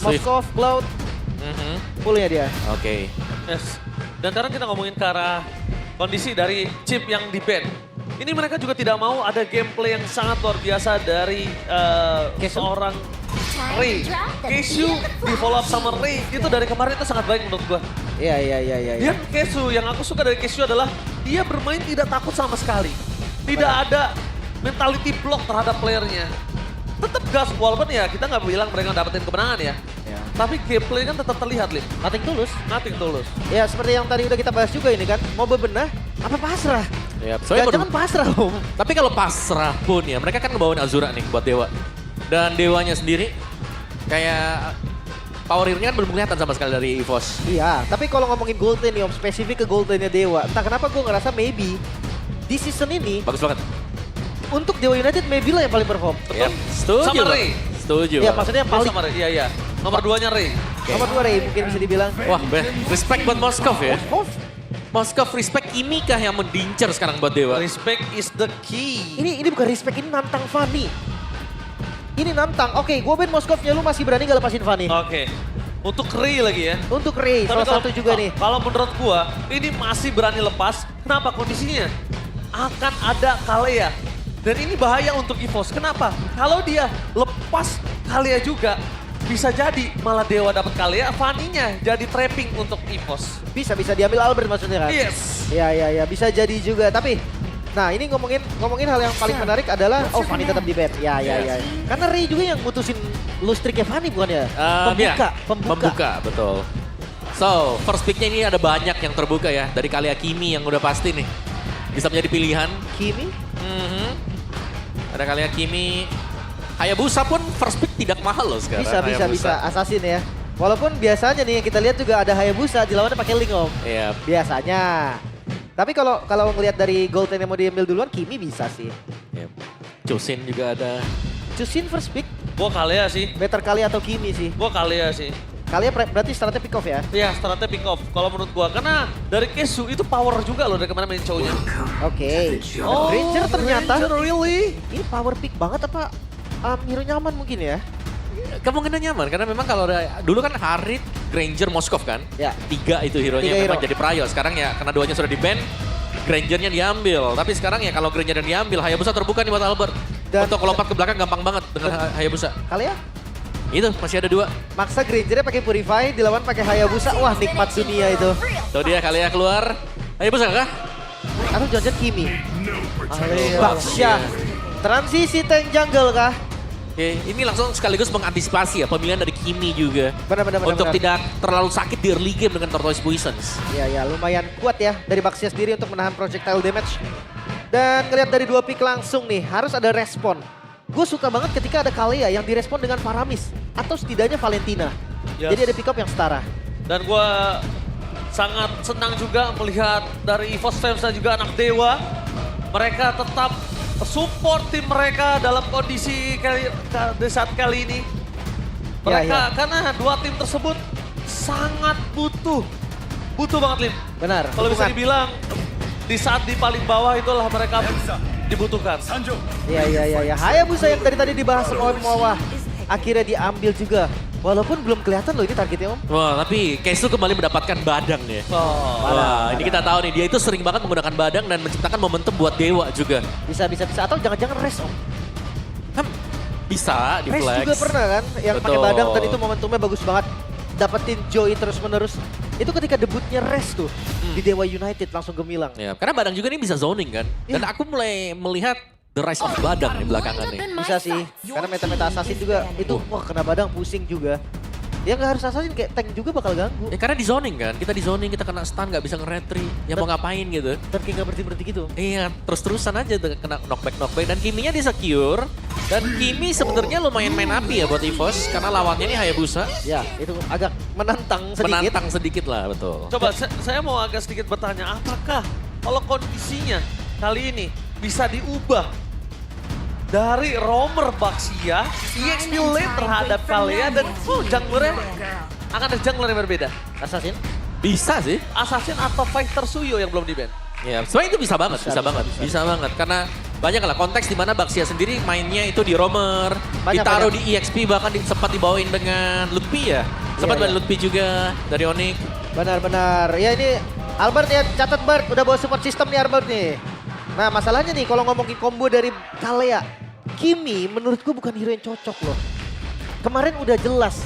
Swift. Moskov, Cloud, fullnya dia. Oke. Yes. Dan sekarang kita ngomongin ke arah kondisi dari chip yang di-ban. Ini mereka juga tidak mau ada gameplay yang sangat luar biasa dari seorang Ray. Kesu di follow up sama Ray itu dari kemarin itu sangat baik menurut gua. Iya. Dia Kesu, yang aku suka dari Kesu adalah dia bermain tidak takut sama sekali. Tidak ada mentality block terhadap playernya. Tetap gas, walaupun ya kita nggak bilang mereka dapetin kemenangan ya. Tapi gameplay kan tetap terlihat, Lin. Nothing tulus. Nothing tulus. Ya seperti yang tadi udah kita bahas juga ini kan, mau bebenah apa pasrah? Jangan pasrah Om. Tapi kalau pasrah pun ya, mereka kan ngebawain Azura nih buat Dewa. Dan Dewanya sendiri kayak power hero-nya kan belum kelihatan sama sekali dari EVOS. Iya, tapi kalau ngomongin Golden nih Om, spesifik ke Goldennya Dewa, entah kenapa gue ngerasa maybe di season ini Bagus banget. untuk Dewa United maybe lah yang paling perform. Yep. Setuju. Sama Bang. Ray. Setuju. Ya Bang. maksudnya yang paling Sama Ray, iya. Nomor 2-nya Ray. nomor 2 Ray mungkin bisa dibilang. Wah, respect buat Moskov ya. Moskov. Moskov respect ini kah yang mendincer sekarang buat Dewa? Respect is the key. Ini bukan respect, ini nantang Fanny. Ini nantang. Oke, gue ban Moskovnya, lu masih berani gak lepasin Fanny? Oke. Untuk Ray lagi ya. Untuk Ray, Tapi salah satu juga nih. Kalau menurut gua, ini masih berani lepas. Kenapa kondisinya? Akan ada Kalea. Dan ini bahaya untuk EVOS. Kenapa? Kalau dia lepas Kalea juga, bisa jadi malah Dewa dapat Kalea, Fanny-nya jadi trapping untuk EVOS. Bisa diambil Albert maksudnya kan? Yes. Ya, bisa jadi juga. Tapi, nah ini ngomongin hal yang paling menarik adalah, oh Fanny tetap di ban. Ya. Karena Ray juga yang mutusin lose streak-nya Fanny bukan ya? Pembuka, betul. So, first pick-nya ini ada banyak yang terbuka ya. Dari Kalea Kimi yang udah pasti nih. Bisa menjadi pilihan. Kimi? Ada Kalea Kimi. Hayabusa pun first pick tidak mahal loh sekarang. Bisa. Assassin ya. Walaupun biasanya nih yang kita lihat juga ada Hayabusa dilawannya pakai Link Om. Iya. Biasanya. Tapi kalau ngelihat dari Golden yang mau diambil duluan, Kimi bisa sih. Yep. Chusin juga ada. Chusin first pick, Gua Kalea sih. better kali atau Kimi sih. Gua Kalea sih. Kali berarti startnya pick off ya? Iya, startnya pick off. Kalau menurut gua, karena dari Kesu itu power juga loh dari kemana main show-nya. Oke. Granger ternyata. Granger really? Ini power pick banget apa hero nyaman mungkin ya? Kemungkinan nyaman karena memang kalau dulu kan Harit, Granger, Moskov kan. Ya. 3 itu hero-nya Tiga memang hero. jadi prayo. Sekarang ya karena duanya sudah di-ban, Grangernya diambil. Tapi sekarang ya kalau Grangernya diambil, Hayabusa terbuka nih buat Albert. Dan- Untuk lompat ke belakang gampang banget dengan Hayabusa. Kali ya? Itu masih ada 2. Maksa Grangernya pakai Purify, dilawan pakai Hayabusa. Wah, nikmat dunia itu. Tuh dia Kalea keluar. Hayabusa kah? Atau jangan Kimi. Kalea. Baksya. Transisi tank jungle kah? Oke, ini langsung sekaligus mengantisipasi ya pemilihan dari Kimi juga. Benar. Untuk tidak terlalu sakit di early game dengan Tortoise Poisons. Ya, lumayan kuat ya dari Baksya sendiri untuk menahan projectile damage. Dan ngelihat dari 2 pick langsung nih, harus ada respon. Gue suka banget ketika ada Kalea yang direspon dengan Faramis. Atau setidaknya Valentina. Yes. Jadi ada pick up yang setara. Dan gue sangat senang juga melihat dari EVOS fans dan juga anak Dewa. Mereka tetap support tim mereka dalam kondisi di saat kali ini. Mereka karena 2 tim tersebut sangat butuh banget Lim. Benar. Kalau bisa dukungan. dibilang di saat di paling bawah itulah mereka dibutuhkan. Iya. Hayabusa yang tadi dibahas sama Om Wawah. Akhirnya diambil juga. Walaupun belum kelihatan loh ini targetnya Om. Wah, tapi Kesu kembali mendapatkan badang ya. Oh, Wah, ini kita tahu nih, dia itu sering banget menggunakan badang dan menciptakan momentum buat Dewa juga. Bisa. Atau jangan-jangan rest Om. Bisa, di Rest flex. juga pernah kan yang pakai Betul. badang dan itu momentumnya bagus banget. Dapetin Joy terus-menerus. Itu ketika debutnya rest tuh di Dewa United langsung gemilang. Ya, karena badang juga ini bisa zoning kan. Dan aku mulai melihat the rise of badang di belakangan nih. Bisa sih, karena meta-meta assassin juga itu wah kena badang pusing juga. Ya nggak harus assassin, kayak tank juga bakal ganggu. Ya karena di zoning kan, kita di zoning, kita kena stun, nggak bisa nge-retry. Ya mau ngapain gitu. Dan kayak nggak berhenti-berhenti gitu. Iya, terus-terusan aja tuh kena knockback. Dan Kimi-nya di secure. Dan Kimi sebenarnya lumayan main api ya buat EVOS. Karena lawannya ini Hayabusa. Ya, itu agak menantang sedikit. Menantang sedikit lah, betul. coba saya mau agak sedikit bertanya, apakah kalau kondisinya kali ini bisa diubah dari Romer Baksya, EXP lane terhadap Kalea dan junglernya akan ada jungler yang berbeda. Assassin? Bisa sih. Assassin atau Fighter Suyo yang belum di-ban. Ya, sebenarnya itu bisa banget, bisa banget. Karena banyak lah konteks di mana Baxia sendiri mainnya itu di roamer, Banyak, ditaruh banyak. di EXP bahkan sempat dibawain dengan Lutfi ya. Sempat Iya, main iya. Lutfi juga dari Onyx. Benar-benar. Ya ini Albert ya, catat Bert. Udah bawa support system nih Albert nih. Nah masalahnya nih kalau ngomongin combo dari Kalea. Kimi menurutku bukan hero yang cocok loh. Kemarin udah jelas.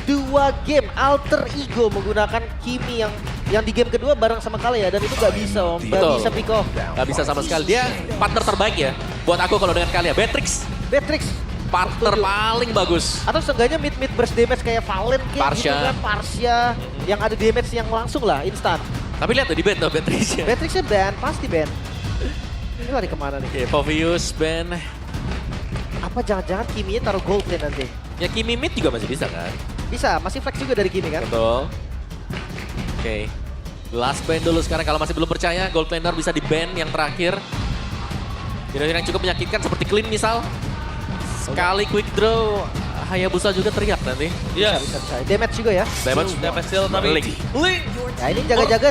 2 game alter ego menggunakan Kimi yang di game kedua bareng sama Kalea. Dan itu gak bisa om. Gak Betul. bisa pick off. Gak bisa sama sekali. Dia partner terbaik ya. Buat aku kalau dengan kalian. Beatrix, Beatrix. partner Setuju. paling bagus. Atau seenggaknya mid burst damage kayak Valen kayak Parsha. gitu kan. Parsha. Yang ada damage yang langsung lah, instan. Tapi lihat tuh di band tuh Beatrixnya. Beatrixnya ban, pasti ban. Ini lari kemana nih? Oke, Povius, Ben. Apa jangan-jangan Kimi-nya taruh gold lane nanti? Ya Kimi mid juga masih bisa kan? Bisa, masih flex juga dari Kimi kan? Betul. Oke. Last ban dulu sekarang kalau masih belum percaya gold laner bisa di ban yang terakhir. Kira-kira yang cukup menyakitkan seperti Clean misal. Sekali quick draw, Hayabusa juga teriak nanti. Yes. Bisa. Damage juga ya. Damage. Damage still tapi Link. Link. Ya ini jaga-jaga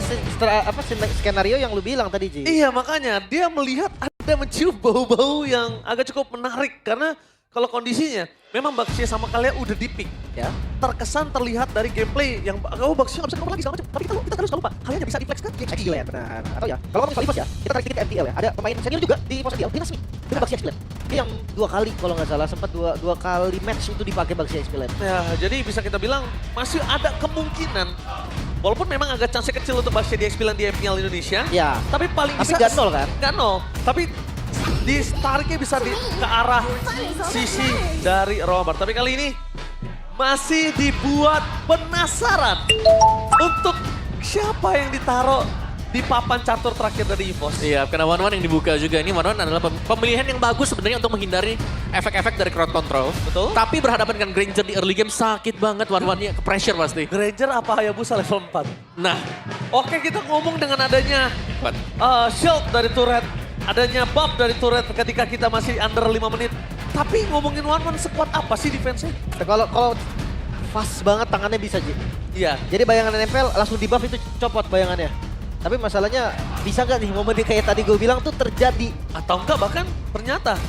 skenario yang lu bilang tadi Ji. Iya makanya dia melihat ada mencium bau-bau yang agak cukup menarik karena kalau kondisinya memang Baxia sama kalian udah di pick. Ya. Terkesan terlihat dari gameplay yang Baxia nggak bisa cover lagi segala macam. Tapi kita harus lupa kalian bisa di flex kan? Excellent, benar. Atau ya, kalau ngomongin soal EVOS ya, kita tarik sedikit ke MTL ya. Ada pemain senior juga di EVOS MTL, Dinasmi. Dengan Baxia Excellent. Dia yang 2 kali kalau nggak salah, sempat dua kali match itu dipakai Baxia Excellent. Ya jadi bisa kita bilang masih ada kemungkinan walaupun memang agak chance kecil untuk Baxia di X9 di MPL Indonesia. Ya. Tapi paling Tapi bisa nggak nol kan? Nggak nol. Tapi tariknya bisa ke arah sisi dari Robert. Tapi kali ini masih dibuat penasaran untuk siapa yang ditaruh di papan catur terakhir dari EVOS. Iya, karena One-One yang dibuka juga. Ini One-One adalah pemilihan yang bagus sebenarnya untuk menghindari efek-efek dari crowd control. Betul. Tapi berhadapan dengan Granger di early game sakit banget One-One-nya, ke pressure pasti. Granger apa Hayabusa level 4? Nah, Oke kita ngomong dengan adanya But, shield dari turret, adanya buff dari turret ketika kita masih under 5 menit. Tapi ngomongin One-One sekuat apa sih defense-nya? Kalau fast banget tangannya bisa Ji. Iya. Jadi bayangan nempel langsung di buff itu copot bayangannya. Tapi masalahnya bisa nggak nih momen kayak tadi gue bilang tuh terjadi? Atau enggak bahkan ternyata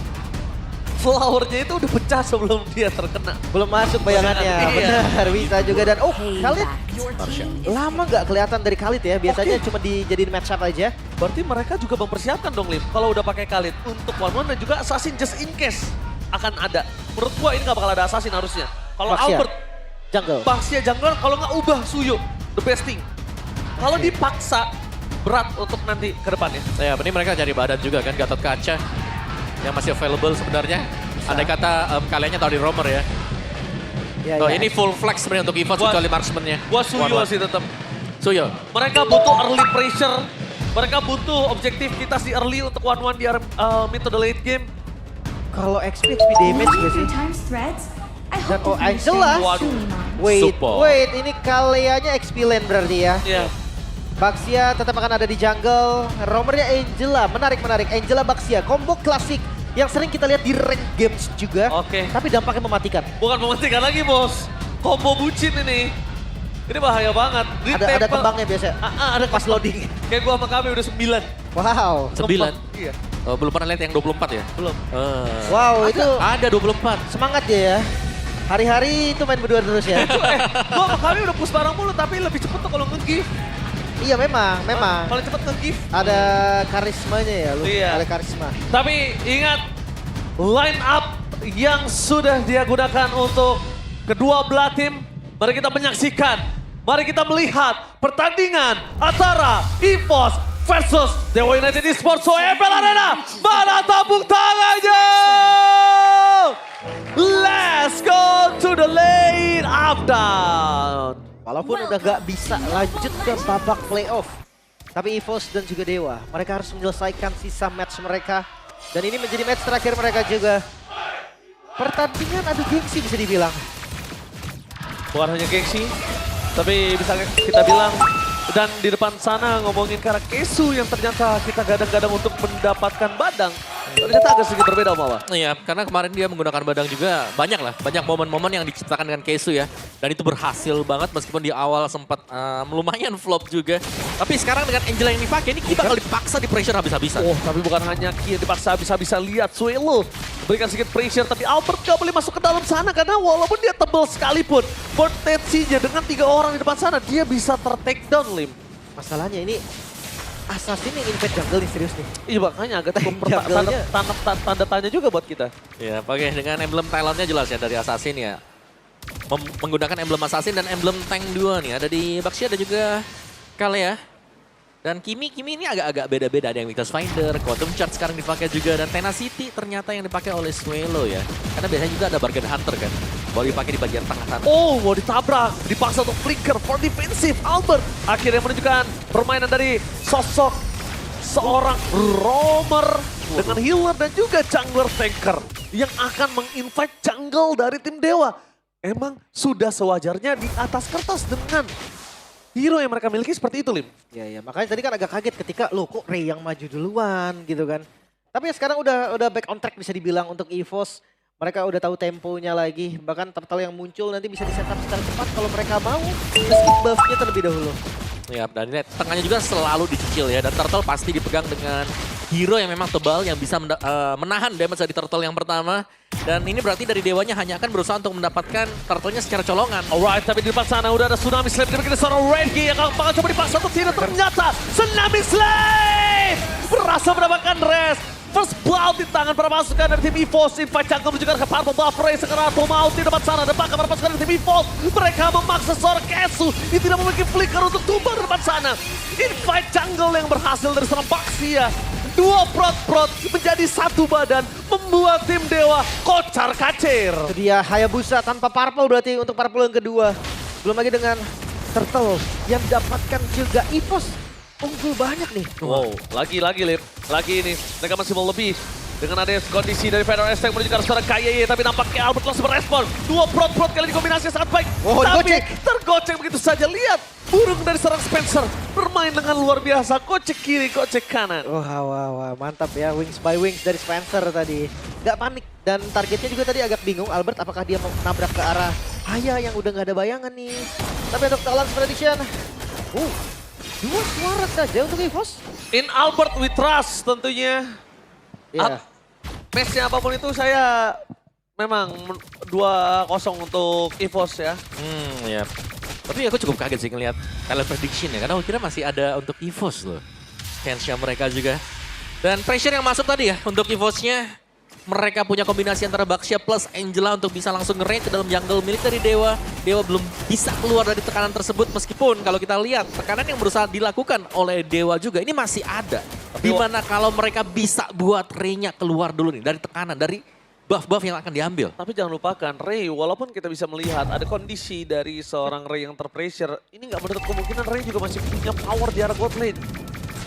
flowernya itu udah pecah sebelum dia terkena. Belum masuk bayangannya, Iya. benar bisa juga. Dan Khalid lama nggak kelihatan dari Khalid ya, biasanya Oke. cuma dijadiin match up aja. Berarti mereka juga mempersiapkan dong Lim, kalau udah pakai Khalid untuk One-One dan juga Assassin just in case akan ada. Menurut gua ini nggak bakal ada Assassin harusnya. Kalau Baxia. Albert, Jungle. Baxia jungler, kalau nggak ubah Suyo, the best thing. Kalau dipaksa, berat untuk nanti ke depannya. ya ini mereka cari badan juga kan, Gatot Kaca yang masih available sebenarnya. Andai kata kaliannya tahu di roamer ya. Ya, Oh, ya. ini full flex sebenarnya untuk EVOS Gua- kecuali marksman-nya. Gua Suyo One-One. sih tetap. Suyo. Mereka butuh early pressure. Mereka butuh objektivitas di early untuk One-One di mid to the late game. Kalau XP damage gak sih? Dan Angela. Wait, Support. wait, ini Kaleanya XP lane berarti ya. Iya. Baxia tetap akan ada di jungle. Roamernya Angela, menarik. Angela Baxia, combo klasik yang sering kita lihat di ranked games juga. Oke. Tapi dampaknya mematikan. Bukan mematikan lagi bos. Combo bucin ini. Ini bahaya banget. Di Ada tempel- kembangnya biasa. Ada Pas loading. Kayak gua sama kami udah 9. Wow. 9. Iya. Oh, belum pernah lihat yang 24 ya? Belum. Wow, itu Ada 24. semangat ya. Hari-hari itu main berdua terus ya. Gua sama kami udah push bareng mulu tapi lebih cepet tuh kalau nge-give. Iya memang. Paling cepet nge-give. Ada karismanya ya, lu. Iya. Ada karisma. Tapi ingat line up yang sudah dia gunakan untuk kedua belah tim. Mari kita menyaksikan, mari kita melihat pertandingan antara EVOS versus Dewa United Esports MPL Arena. Mana tepuk tangannya? Let's go to the lane up down. Walaupun udah gak bisa lanjut ke babak playoff. Tapi EVOS dan juga Dewa, mereka harus menyelesaikan sisa match mereka. Dan ini menjadi match terakhir mereka juga. Pertandingan adu gengsi bisa dibilang. Bukan hanya gengsi, tapi bisa kita bilang dan di depan sana ngomongin karena Kesu yang ternyata kita gadang-gadang untuk mendapatkan badang. Ternyata agak sedikit berbeda Om Awa. Iya, karena kemarin dia menggunakan badang juga banyak lah. Banyak momen-momen yang diciptakan dengan Kesu ya. Dan itu berhasil banget meskipun di awal sempat lumayan flop juga. Tapi sekarang dengan Angela yang dipakai, ini bakal dipaksa di pressure habis-habisan. Oh, tapi bukan hanya Ki yang dipaksa bisa lihat Suelo berikan sedikit pressure, tapi Albert gak boleh masuk ke dalam sana karena walaupun dia tebal sekalipun, potensinya dengan 3 orang di depan sana dia bisa ter-take down Lim. Masalahnya ini Assassin yang invade jungle nih serius nih. Iya makanya agak cukup Jungle-nya. tanda tanya juga buat kita. Ya, oke, dengan emblem talentnya jelas ya dari Assassin ya. Menggunakan emblem Assassin dan emblem Tank 2 nih. Ada di Baxia, ada juga Kale ya. Dan Kimi ini agak-agak beda-beda. Ada yang Victor's Finder, Quantum Charge sekarang dipakai juga. Dan Tenacity ternyata yang dipakai oleh Suelo ya. Karena biasanya juga ada Bargain Hunter kan. Boleh dipakai di bagian tengah sana. Oh, mau ditabrak. Dipaksa untuk flicker for defensive. Albert akhirnya menunjukkan permainan dari sosok seorang roamer dengan healer dan juga jungler tanker yang akan menginvite jungle dari tim Dewa. Emang sudah sewajarnya di atas kertas dengan hero yang mereka miliki seperti itu, Lim. Ya, makanya tadi kan agak kaget ketika loh kok Ray yang maju duluan gitu kan. Tapi ya sekarang udah back on track bisa dibilang untuk EVOS. Mereka udah tahu temponya lagi, bahkan turtle yang muncul nanti bisa di-setup secara cepat kalau mereka mau skip buff-nya terlebih dahulu. Ya, dan ini tengahnya juga selalu dicicil ya. Dan Turtle pasti dipegang dengan hero yang memang tebal, yang bisa menahan damage dari Turtle yang pertama. Dan ini berarti dari Dewanya hanya akan berusaha untuk mendapatkan Turtle-nya secara colongan. Alright, tapi di depan sana udah ada Tsunami Slave. Dia bikin seorang Rengi yang bakal coba dipaksa untuk tidak. Ternyata Tsunami Slave berhasil mendapatkan rest. First blood di tangan para pasukan dari tim EVOS. Invite jungle menunjukkan ke Purple Buff Ray. Sekarang mau di depan sana. Dan bahkan para pasukan dari tim EVOS. Mereka memaksa seorang Kesu. Dia tidak memiliki flicker untuk tumbang di depan sana. Invite jungle yang berhasil dari seorang Baxia. 2 prot menjadi 1 badan. Membuat tim Dewa kocar kacir. Itu dia Hayabusa tanpa Purple berarti untuk Purple yang kedua. Belum lagi dengan Turtle yang dapatkan juga EVOS. Unggul banyak nih. Wow, lagi Lip. Lagi ini, mereka masih mau lebih. Dengan adanya kondisi dari Fedor Estek menuju ke arah seorang KYY, tapi nampaknya Albert langsung merespon. 2 prot kali ini kombinasi sangat baik. Oh, tapi tergocek begitu saja. Lihat, burung dari seorang Spencer bermain dengan luar biasa. Kocek kiri, kocek kanan. Wah, mantap ya. Wings by Wings dari Spencer tadi. Gak panik. Dan targetnya juga tadi agak bingung. Albert apakah dia mau nabrak ke arah Haya yang udah gak ada bayangan nih. Tapi untuk Talon's Prediction. 2 suara saja untuk EVOS. In Albert we trust tentunya. Iya. Matchnya apapun itu saya memang 2-0 untuk EVOS ya. Ya. Tapi aku cukup kaget sih ngeliat talent prediction ya. Karena aku kira masih ada untuk EVOS loh. Chance-nya mereka juga. Dan pressure yang masuk tadi ya untuk EVOS-nya. Mereka punya kombinasi antara Baxia plus Angela untuk bisa langsung nge-raid ke dalam jungle milik dari Dewa. Dewa belum bisa keluar dari tekanan tersebut meskipun kalau kita lihat tekanan yang berusaha dilakukan oleh Dewa juga ini masih ada. Dimana kalau mereka bisa buat Ray-nya keluar dulu nih dari tekanan, dari buff-buff yang akan diambil. Tapi jangan lupakan Ray, walaupun kita bisa melihat ada kondisi dari seorang Ray yang terpressure, ini nggak menutup kemungkinan Ray juga masih punya power di arah bot lane.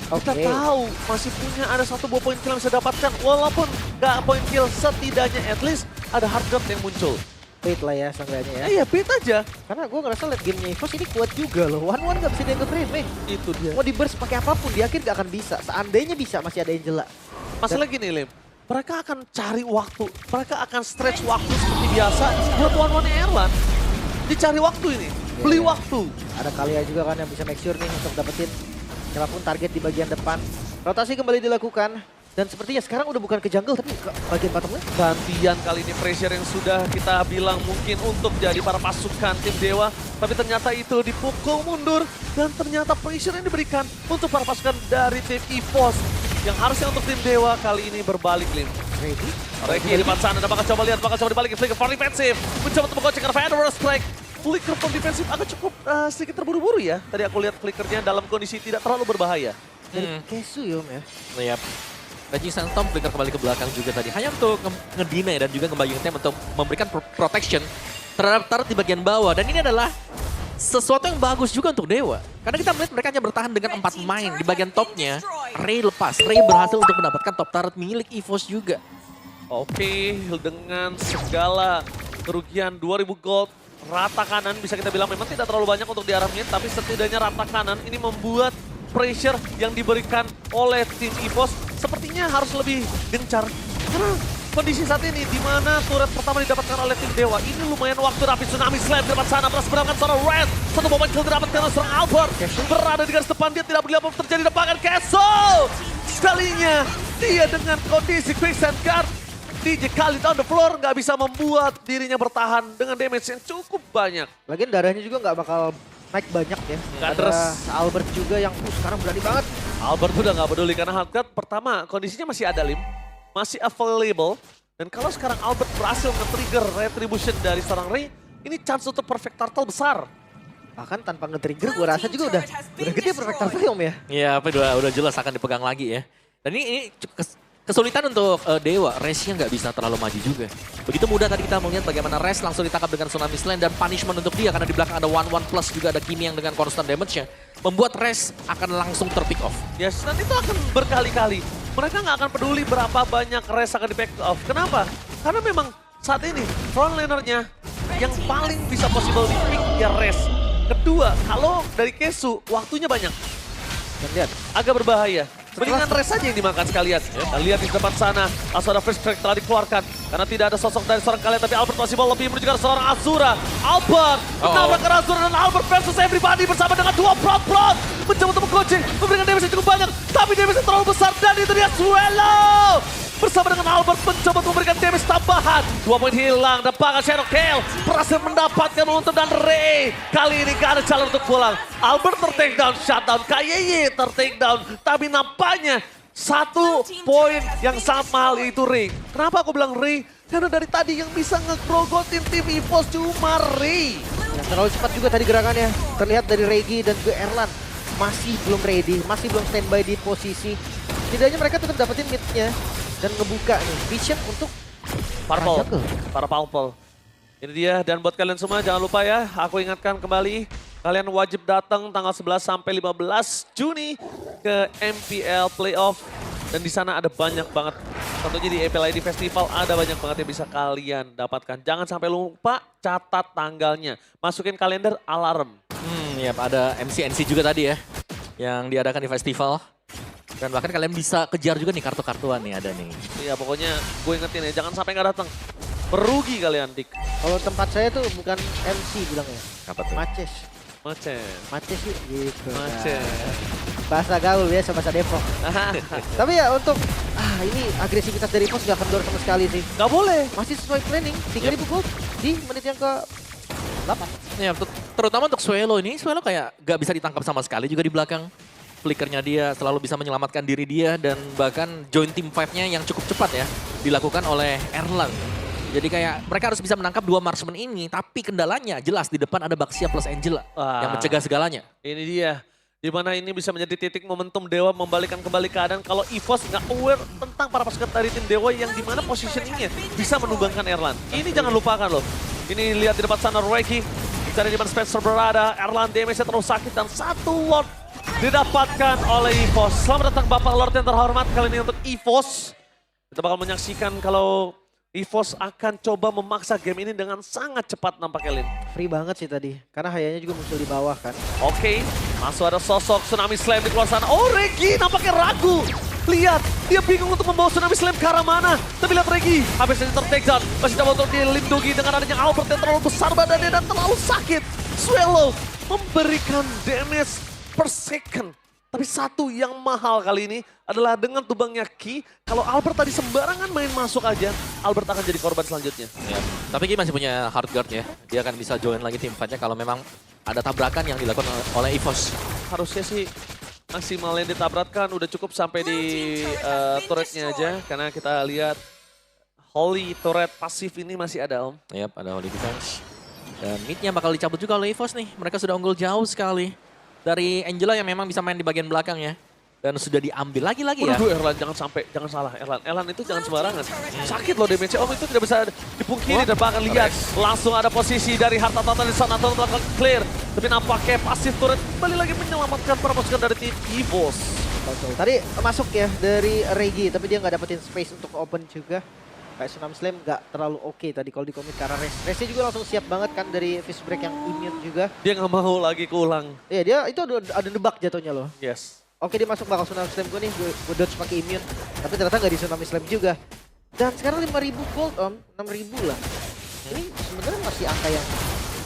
Kita tahu masih punya ada 1 buah point kill yang bisa dapatkan, walaupun nggak point kill setidaknya at least ada hard drop yang muncul. Bait lah ya seenggaknya ya. Iya, bait aja. Karena gue ngerasa late gamenya EVOS ini kuat juga loh. One-one gak bisa dianggap remeh. Itu dia. Mau di burst pakai apapun di akhir gak akan bisa. Seandainya bisa masih ada Angela. Masalah gini Lim, mereka akan cari waktu, mereka akan stretch waktu seperti biasa buat one-one Erlan. Dicari waktu ini, beli waktu. Ada Kalia juga kan yang bisa make sure nih untuk dapetin siapapun target di bagian depan. Rotasi kembali dilakukan. Dan sepertinya sekarang udah bukan ke jungle tapi ke bagian bottom lane. Gantian kali ini pressure yang sudah kita bilang mungkin untuk jadi para pasukan tim Dewa. Tapi ternyata itu dipukul mundur. Dan ternyata pressure yang diberikan untuk para pasukan dari tim EVOS. Yang harusnya untuk tim Dewa kali ini berbalik, Lim. Ready? Reki di depan sana, bakal coba lihat, bakal coba dibalik. Flicker for defensive. Mencoba untuk mengocek karena Fedor Strike. Flicker for defensive agak cukup sedikit terburu-buru ya. Tadi aku lihat flickernya dalam kondisi tidak terlalu berbahaya. Dari Kesu ya Om ya. Yap. Raging Sandstorm flicker kembali ke belakang juga tadi. Hanya untuk ngedinai dan juga ngebayang tim untuk memberikan protection terhadap turret di bagian bawah. Dan ini adalah sesuatu yang bagus juga untuk Dewa. Karena kita melihat mereka hanya bertahan dengan 4 pemain di bagian topnya. Ray lepas. Ray berhasil untuk mendapatkan top turret milik EVOS juga. Oke, dengan segala kerugian 2000 gold, rata kanan bisa kita bilang memang tidak terlalu banyak untuk di arah mid, tapi setidaknya rata kanan ini membuat pressure yang diberikan oleh tim EVOS sepertinya harus lebih gencar. Karena kondisi saat ini di mana turret pertama didapatkan oleh tim Dewa. Ini lumayan waktu rapi tsunami slam di depan sana. Berhasil mendapatkan seorang Red. Satu momen kill didapatkan oleh seorang Albert. Berada di garis depan, dia tidak peduli apa yang terjadi di depan Castle. Sekalinya dia dengan kondisi quicksand guard. DJ Khalid on the floor nggak bisa membuat dirinya bertahan dengan damage yang cukup banyak. Lagian darahnya juga nggak bakal naik banyak ya. Nggak Ada deres. Albert juga yang sekarang berani banget. Albert udah nggak peduli karena Hardguard pertama kondisinya masih ada Lim. Masih available. Dan kalau sekarang Albert berhasil nge-trigger retribution dari seorang Ray, ini chance untuk perfect turtle besar. Bahkan tanpa nge-trigger gue rasa juga udah gede perfect turtle ya Om ya. Iya, tapi udah jelas akan dipegang lagi ya. Dan ini kesulitan untuk Dewa, Race-nya nggak bisa terlalu maju juga. Begitu mudah tadi kita melihat bagaimana Race langsung ditangkap dengan Tsunami Slam dan punishment untuk dia karena di belakang ada 1-1 plus juga ada Kimi yang dengan constant damage-nya. Membuat Race akan langsung terpick off. Yes, nanti itu akan berkali-kali. Mereka nggak akan peduli berapa banyak race akan di-pick off. Kenapa? Karena memang saat ini frontlaner-nya yang paling bisa possible di-pick ya race. Kedua, kalau dari Kesu waktunya banyak. Dan lihat, Agak berbahaya. Mendingan race saja yang dimakan sekalian. Kita lihat di depan sana, langsung ada first crack telah dikeluarkan. Karena tidak ada sosok dari seorang kalian, tapi Albert masih mau lebih menuju ke seorang Azura. Albert menabrak ke Azura dan Albert versus everybody bersama dengan dua prot. Mencoba untuk mengcoaching, memberikan damage yang cukup banyak. Tapi damage yang terlalu besar dan itu dia Swallow. Bersama dengan Albert mencoba untuk memberikan damage tambahan. 2 poin hilang dan bahkan Shadow Kill berhasil mendapatkan momentum dan Ray. Kali ini gak ada jalan untuk pulang. Albert ter-takedown, shutdown, KYY ter-takedown. Tapi nampaknya 1 poin yang sangat mahal itu Ray. Kenapa aku bilang Ray? Karena dari tadi yang bisa ngegrogotin tim EVOS cuma Ray. yang terlalu cepat juga tadi gerakannya. Terlihat dari Regi dan juga Erlan. Masih belum ready, masih belum standby di posisi. Setidaknya mereka tetap dapetin mid-nya. Dan ngebuka nih, vision untuk Purple, Rajakel. para Purple. Ini dia, dan buat kalian semua jangan lupa ya, aku ingatkan kembali, kalian wajib datang tanggal 11 sampai 15 Juni ke MPL Playoff. Dan di sana ada banyak banget, tentunya di EPL ID Festival ada banyak banget yang bisa kalian dapatkan. Jangan sampai lupa catat tanggalnya, masukin kalender alarm. Ya ada MC-NC juga tadi ya, yang diadakan di festival. Dan bahkan kalian bisa kejar juga nih kartu-kartuan nih ada nih. Iya pokoknya gue ingetin ya, jangan sampai nggak datang. Merugi kalian, Dik. Kalau tempat saya tuh bukan MC bilangnya. Apa tuh? Maces. Macet. Maces yuk gitu. Macet. Bahasa gaul ya, bahasa Depok. Tapi ya untuk ini agresivitas dari Pos gak kendor sama sekali sih. Gak boleh. Masih sesuai planning, 3.000 gold di menit yang ke-8. Ya, terutama untuk Swallow ini, Swallow kayak gak bisa ditangkap sama sekali juga di belakang. Flickernya dia selalu bisa menyelamatkan diri dia dan bahkan join team fight-nya yang cukup cepat ya dilakukan oleh Erlang. Jadi kayak mereka harus bisa menangkap 2 marksman ini, tapi kendalanya jelas di depan ada Baxia plus Angela yang mencegah segalanya. Ini dia. Di mana ini bisa menjadi titik momentum Dewa membalikan kembali keadaan kalau EVOS nggak aware tentang para pasukan dari tim Dewa yang di mana positioningnya bisa menumbangkan Erlan. Ini jangan lupakan loh. Ini lihat di depan sana Reiki. Di mana Spencer berada, Erlan damage-nya terus sakit dan 1 Lord didapatkan oleh EVOS. Selamat datang Bapak Lord yang terhormat kali ini untuk EVOS. Kita bakal menyaksikan kalau EVOS akan coba memaksa game ini dengan sangat cepat nampaknya Lin. Free banget sih tadi, karena Hayanya juga muncul di bawah kan. Oke, masuk ada sosok Tsunami Slam di luar sana. Oh Regi nampaknya ragu. Lihat, dia bingung untuk membawa Tsunami Slam ke arah mana. Tapi lihat Regi, habis ini ter-takedown. Masih coba untuk dilindungi dengan adanya Albert yang terlalu besar badannya dan terlalu sakit. Swallow memberikan damage per second. Tapi satu yang mahal kali ini adalah dengan tumbangnya Ki. Kalau Albert tadi sembarangan main masuk aja, Albert akan jadi korban selanjutnya. Ya. Tapi Ki masih punya hard guard ya. Dia akan bisa join lagi tim fight-nya kalau memang ada tabrakan yang dilakukan oleh EVOS. Harusnya sih maksimal yang ditabrakkan udah cukup sampai di turretnya aja. Karena kita lihat Holy turret pasif ini masih ada Om. Yap, ada Holy Defense. Dan mid-nya bakal dicabut juga oleh EVOS nih. Mereka sudah unggul jauh sekali dari Angela yang memang bisa main di bagian belakang ya. Dan sudah diambil lagi-lagi ya. Waduh Erlan jangan sampai, jangan salah Erlan. Erlan itu jangan sembarangan. Sakit loh damage Om, itu tidak bisa dipungkiri dan bahkan lihat. Langsung ada posisi dari Harta Tata di sana, Tata clear. Tapi nampaknya pasif turret kembali lagi menyelamatkan para pasukan dari tim EVOS. Betul. Tadi masuk ya dari Regi, tapi dia nggak dapetin space untuk open juga. Kayak Tsunami Slam nggak terlalu oke tadi kalau di commit karena Resi juga langsung siap banget kan dari fist break yang immune juga. Dia nggak mau lagi keulang. Iya dia itu ada nebak jatuhnya loh. Yes. Oke dia masuk bakal Tsunami Slam gue nih, gue dodge pakai immune. Tapi ternyata nggak di Tsunami Slam juga. Dan sekarang 5.000 gold om, 6.000 lah. Ini sebenarnya masih angka yang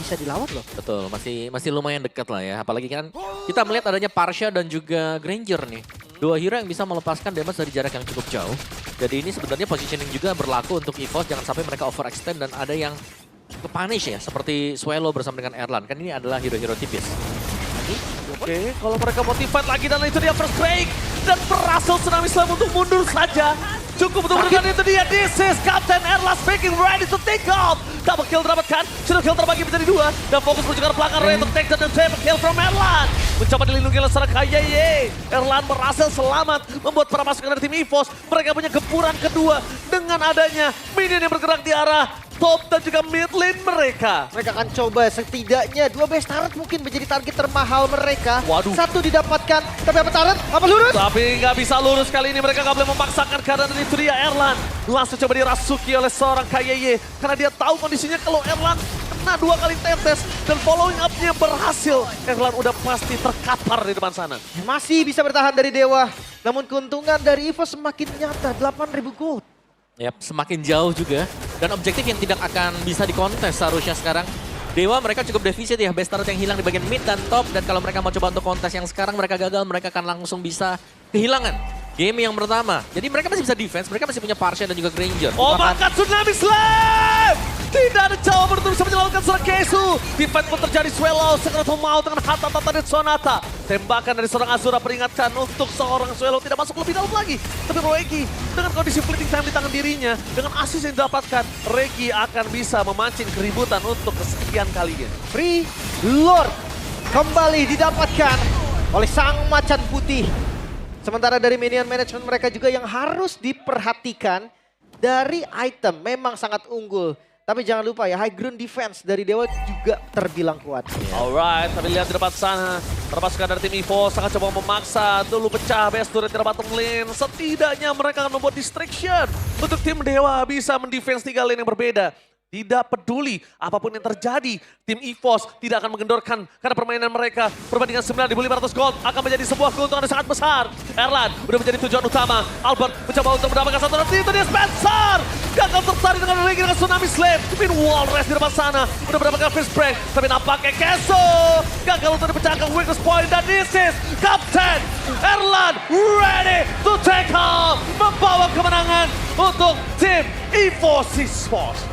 bisa dilawan loh. Betul, masih lumayan dekat lah ya. Apalagi kan kita melihat adanya Parsha dan juga Granger nih. Dua hero yang bisa melepaskan damage dari jarak yang cukup jauh. Jadi ini sebenarnya positioning juga berlaku untuk EVOS. Jangan sampai mereka overextend dan ada yang kepunish ya. Seperti Swallow bersama dengan Erlan. Kan ini adalah hero-hero tipis. Oke, kalau mereka motivate lagi dan itu dia first break. Dan berhasil Tsunami Slam untuk mundur saja. Cukup untuk menurunkan itu dia. This is Captain Erlan speaking ready to take off. Double kill didapatkan. Shadow kill terbagi menjadi 2. Dan fokus menuju ke arah belakang. Ready to take the double kill from Erlan. Mencoba dilindungi oleh seorang KYY. Erlan berhasil selamat. Membuat para pasukan dari tim EVOS. Mereka punya gempuran kedua. Dengan adanya minion yang bergerak di arah top dan juga mid lane mereka. Mereka akan coba setidaknya 2 base turret mungkin menjadi target termahal mereka. Waduh. 1 didapatkan, tapi apa turret? Apa lurus? Tapi nggak bisa lurus kali ini, mereka nggak boleh memaksakan karena itu dia Erlan. Langsung coba dirasuki oleh seorang KYY. Karena dia tahu kondisinya kalau Erlan kena 2 kali tetes dan following up-nya berhasil. Erlan udah pasti terkapar di depan sana. Masih bisa bertahan dari Dewa. Namun keuntungan dari EVOS semakin nyata, 8.000 gold. Yap, semakin jauh juga. Dan objektif yang tidak akan bisa dikontes seharusnya sekarang. Dewa mereka cukup defisit ya, base turret yang hilang di bagian mid dan top. Dan kalau mereka mau coba untuk kontes yang sekarang mereka gagal, mereka akan langsung bisa kehilangan game yang pertama. Jadi mereka masih bisa defense, mereka masih punya Parsha dan juga Granger. Oh, maka Tsunami Slam! Tidak ada jawaban untuk bisa menyelamatkan seorang Kesu. Defense pun terjadi, Swallow segera mau dengan Hatata dari Sonata. Tembakan dari seorang Azura peringatkan untuk seorang Swallow tidak masuk lebih dalam lagi. Tapi Regi dengan kondisi fleeting time di tangan dirinya, dengan assist yang didapatkan, Regi akan bisa memancing keributan untuk kesekian kalinya. Free Lord kembali didapatkan oleh sang macan putih. Sementara dari minion management mereka juga yang harus diperhatikan dari item memang sangat unggul. Tapi jangan lupa ya, high ground defense dari Dewa juga terbilang kuat. Alright, tapi lihat di depan sana. Terpasukan dari tim EVOS sangat coba memaksa. Dulu pecah base turret di bottom lane. Setidaknya mereka akan membuat distraction. Untuk tim Dewa bisa mendefense 3 lane yang berbeda. Tidak peduli apapun yang terjadi, tim EVOS tidak akan mengendorkan karena permainan mereka perbandingan 9.500 gold akan menjadi sebuah keuntungan yang sangat besar. Erlan udah menjadi tujuan utama. Albert mencoba untuk mendapatkan satu nanti itu dia Spencer. Gagal tertarik dengan Regi dengan Tsunami Slam. Meanwhile Rest di depan sana udah mendapatkan first break. Tapi nampaknya Keso gagal untuk dipecahkan weakness point dan this is Captain Erlan ready to take off. Membawa kemenangan untuk tim EVOS Esports.